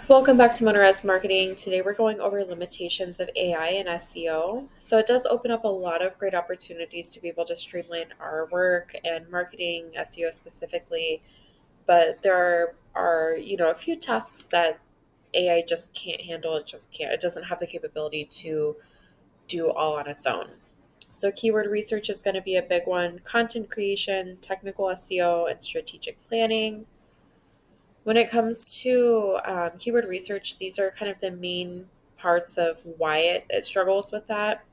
Welcome back to Monoraz Marketing. Today we're going over limitations of AI and SEO. So it does open up a lot of great opportunities to be able to streamline our work and marketing, SEO specifically, but there are a few tasks that AI just can't handle. It just can't. It doesn't have the capability to do all on its own. So keyword research is going to be a big one, content creation, technical SEO, and strategic planning. When it comes to keyword research, these are kind of the main parts of why it struggles with that.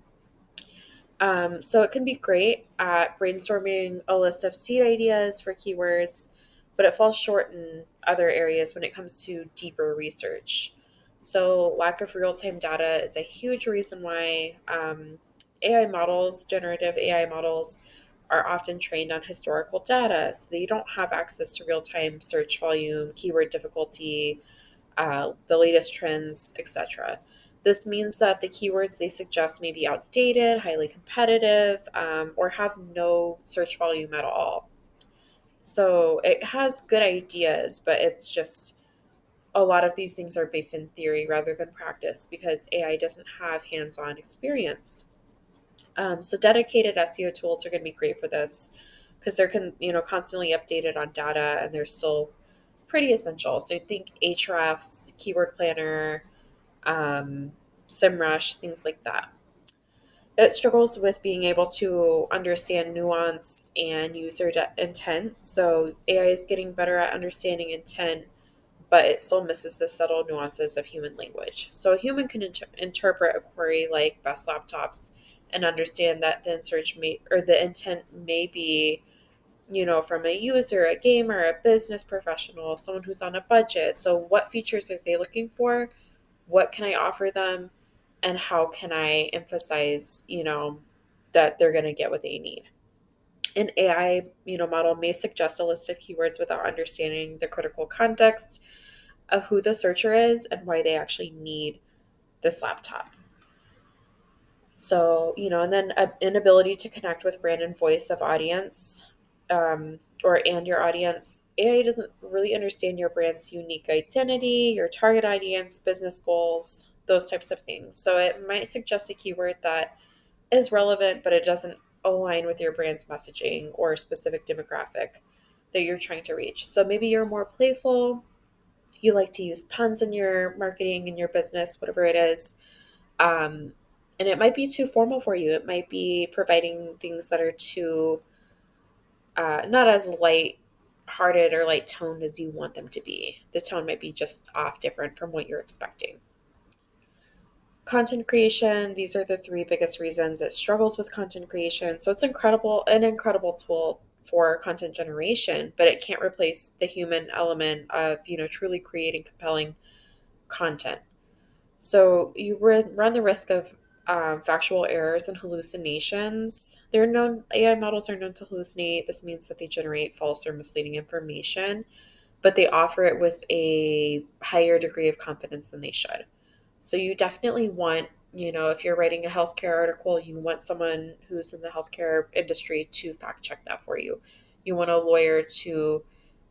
So it can be great at brainstorming a list of seed ideas for keywords, but it falls short in other areas when it comes to deeper research. So lack of real-time data is a huge reason why AI models, generative AI models, are often trained on historical data. So they don't have access to real-time search volume, keyword difficulty, the latest trends, etc. This means that the keywords they suggest may be outdated, highly competitive, or have no search volume at all. So it has good ideas, but it's just a lot of these things are based in theory rather than practice because AI doesn't have hands on experience. So dedicated SEO tools are going to be great for this because they're constantly updated on data and they're still pretty essential. So think Ahrefs, Keyword Planner, SEMrush, things like that. It struggles with being able to understand nuance and intent. So AI is getting better at understanding intent, but it still misses the subtle nuances of human language. So a human can interpret a query like best laptops and understand that the intent may be from a user, a gamer, a business professional, someone who's on a budget. So, what features are they looking for? What can I offer them? And how can I emphasize, that they're going to get what they need? An AI, model may suggest a list of keywords without understanding the critical context of who the searcher is and why they actually need this laptop. So, and then an inability to connect with brand and voice of audience, and your audience. AI doesn't really understand your brand's unique identity, your target audience, business goals, those types of things. So it might suggest a keyword that is relevant, but it doesn't align with your brand's messaging or specific demographic that you're trying to reach. So maybe you're more playful, you like to use puns in your marketing in your business, whatever it is. Um, and it might be too formal for you. It might be providing things that are too not as light hearted or light toned as you want them to be. The tone might be just off different from what you're expecting. Content creation, these are the three biggest reasons it struggles with content creation. So it's an incredible tool for content generation, but it can't replace the human element of, truly creating compelling content. So you run the risk of factual errors and hallucinations. AI models are known to hallucinate. This means that they generate false or misleading information, but they offer it with a higher degree of confidence than they should. So you definitely want, if you're writing a healthcare article, you want someone who's in the healthcare industry to fact check that for you. You want a lawyer to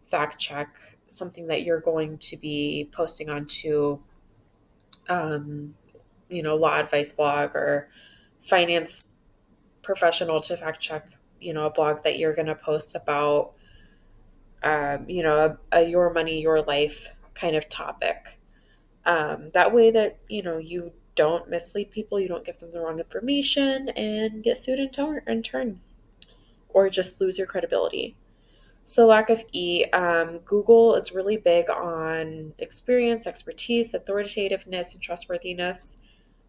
fact check something that you're going to be posting onto um, law advice blog or finance professional to fact check, a blog that you're going to post about, a your money, your life kind of topic. That way that, you don't mislead people, you don't give them the wrong information and get sued in turn or just lose your credibility. So lack of Google is really big on experience, expertise, authoritativeness, and trustworthiness.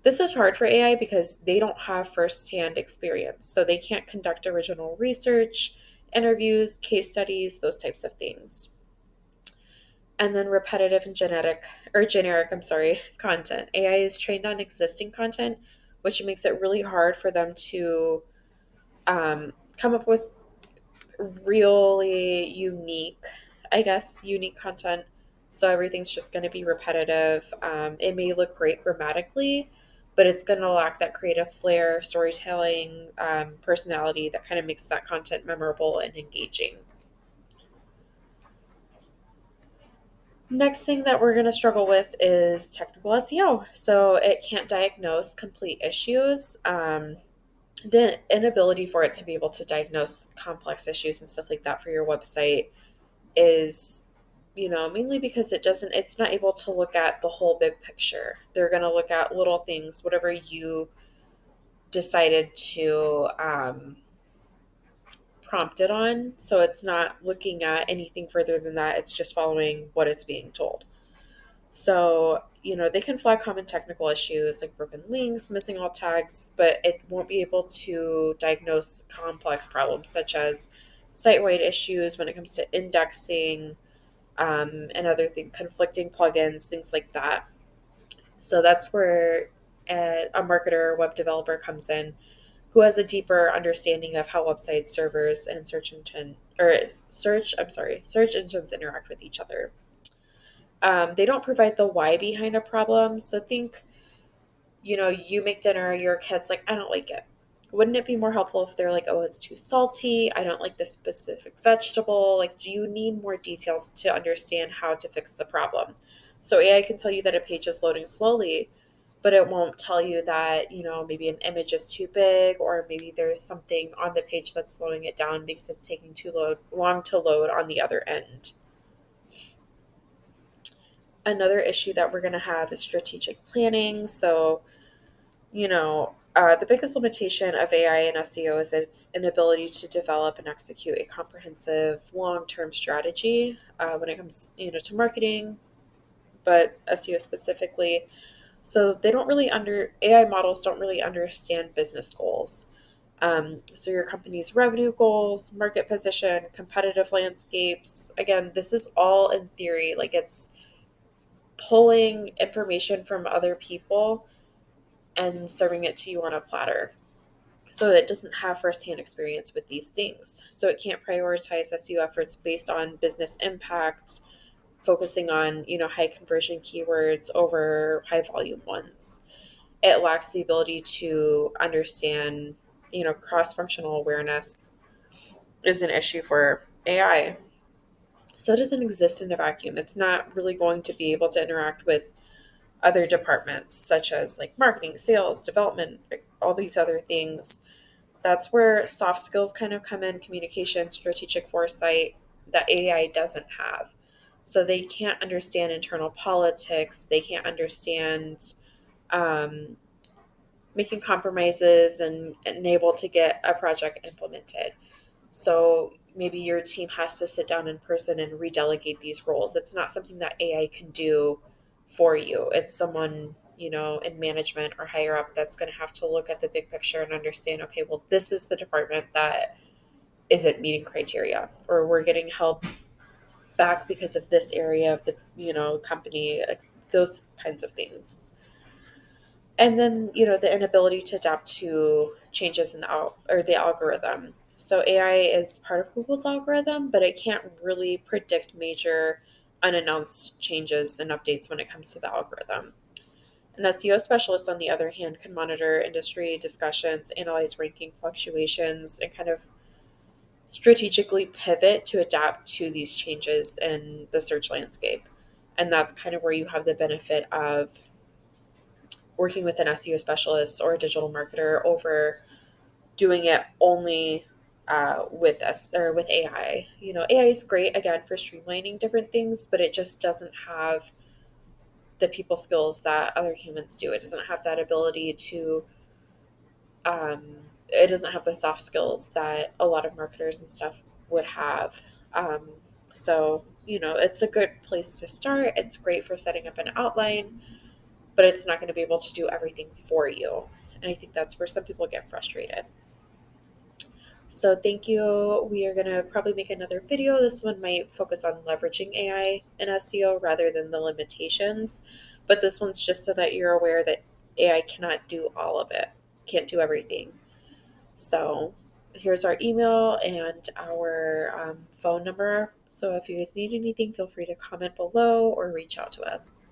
This is hard for AI because they don't have firsthand experience. So they can't conduct original research, interviews, case studies, those types of things. And then repetitive and generic, content. AI is trained on existing content, which makes it really hard for them to come up with really unique content. So everything's just going to be repetitive. It may look great grammatically, but it's going to lack that creative flair, storytelling, personality that kind of makes that content memorable and engaging. Next thing that we're going to struggle with is technical SEO. So it can't diagnose complete issues. The inability for it to be able to diagnose complex issues and stuff like that for your website is, mainly because it's not able to look at the whole big picture. They're going to look at little things, whatever you decided to prompt it on. So it's not looking at anything further than that. It's just following what it's being told. So, they can flag common technical issues like broken links, missing alt tags, but it won't be able to diagnose complex problems such as site-wide issues when it comes to indexing, and other conflicting plugins, things like that. So that's where a marketer, web developer comes in who has a deeper understanding of how websites, servers, and search engines interact with each other. They don't provide the why behind a problem. So think, you make dinner, your kid's like, I don't like it. Wouldn't it be more helpful if they're like, oh, it's too salty, I don't like this specific vegetable? Like, do you need more details to understand how to fix the problem? So AI can tell you that a page is loading slowly, but it won't tell you that, maybe an image is too big, or maybe there's something on the page that's slowing it down because it's taking long to load on the other end. Another issue that we're going to have is strategic planning. So, the biggest limitation of AI and SEO is its inability to develop and execute a comprehensive long-term strategy when it comes, to marketing, but SEO specifically. So they don't really AI models don't really understand business goals. So your company's revenue goals, market position, competitive landscapes. Again, this is all in theory. Like, it's pulling information from other people and serving it to you on a platter. So it doesn't have firsthand experience with these things. So it can't prioritize SEO efforts based on business impact, focusing on, high conversion keywords over high volume ones. It lacks the ability to understand, cross-functional awareness is an issue for AI. So it doesn't exist in a vacuum. It's not really going to be able to interact with other departments such as like marketing, sales, development, all these other things. That's where soft skills kind of come in: communication, strategic foresight, that AI doesn't have. So they can't understand internal politics. They can't understand um, making compromises and able to get a project implemented. So maybe your team has to sit down in person and redelegate these roles. It's not something that AI can do for you. It's someone, in management or higher up that's going to have to look at the big picture and understand, okay, well, this is the department that isn't meeting criteria, or we're getting help back because of this area of the, company, those kinds of things. And then, the inability to adapt to changes in the algorithm. So AI is part of Google's algorithm, but it can't really predict major unannounced changes and updates when it comes to the algorithm. An SEO specialist, on the other hand, can monitor industry discussions, analyze ranking fluctuations, and kind of strategically pivot to adapt to these changes in the search landscape. And that's kind of where you have the benefit of working with an SEO specialist or a digital marketer over doing it only with AI. AI is great again for streamlining different things, but it just doesn't have the people skills that other humans do. It doesn't have that ability to. It doesn't have the soft skills that a lot of marketers and stuff would have. Um, so it's a good place to start. It's great for setting up an outline, but it's not going to be able to do everything for you. And I think that's where some people get frustrated. So thank you. We are going to probably make another video. This one might focus on leveraging AI in SEO rather than the limitations. But this one's just so that you're aware that AI cannot do all of it, can't do everything. So here's our email and our phone number. So if you guys need anything, feel free to comment below or reach out to us.